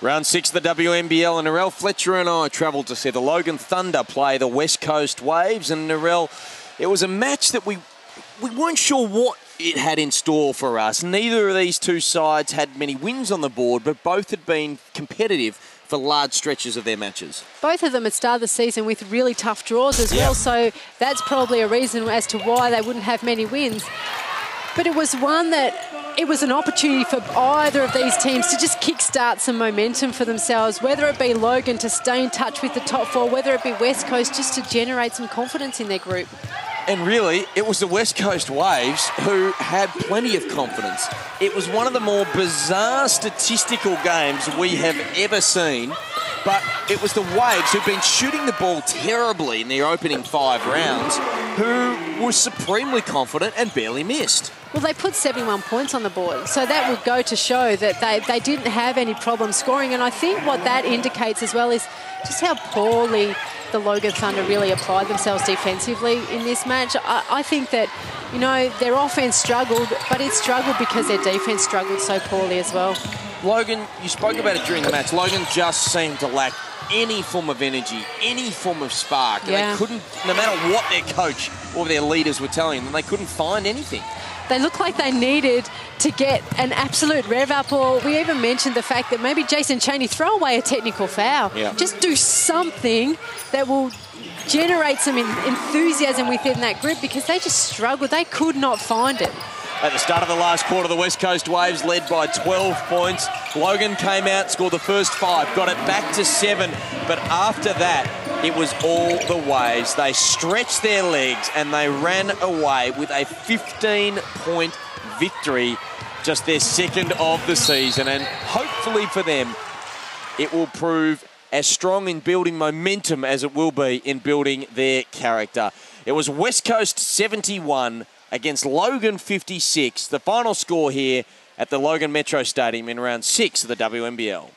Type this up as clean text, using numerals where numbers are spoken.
Round 6 of the WNBL, and Narelle Fletcher and I travelled to see the Logan Thunder play the West Coast Waves. And Narelle, it was a match that we weren't sure what it had in store for us. Neither of these two sides had many wins on the board, but both had been competitive for large stretches of their matches. Both of them had started the season with really tough draws as well, so that's probably a reason as to why they wouldn't have many wins. But it was one that it was an opportunity for either of these teams to just kickstart some momentum for themselves, whether it be Logan to stay in touch with the top four, whether it be West Coast just to generate some confidence in their group. And really, it was the West Coast Waves who had plenty of confidence. It was one of the more bizarre statistical games we have ever seen, but it was the Waves who've been shooting the ball terribly in their opening 5 rounds who were supremely confident and barely missed. Well, they put 71 points on the board, so that would go to show that they didn't have any problem scoring. And I think what that indicates as well is just how poorly the Logan Thunder really applied themselves defensively in this match. I think that, you know, their offense struggled, but it struggled because their defense struggled so poorly as well. Logan, you spoke about it during the match. Logan just seemed to lack any form of energy, any form of spark. And they couldn't, no matter what their coach or their leaders were telling them, they couldn't find anything. They looked like they needed to get an absolute rev up, or we even mentioned the fact that maybe Jason Chaney throw away a technical foul. Just do something that will generate some enthusiasm within that group, because they just struggled. They could not find it. At the start of the last quarter, the West Coast Waves led by 12 points. Logan came out, scored the first 5, got it back to 7. But after that, it was all the Waves. They stretched their legs and they ran away with a 15-point victory, just their second of the season. And hopefully for them, it will prove as strong in building momentum as it will be in building their character. It was West Coast 71 against Logan 56. The final score here at the Logan Metro Stadium in round 6 of the WNBL.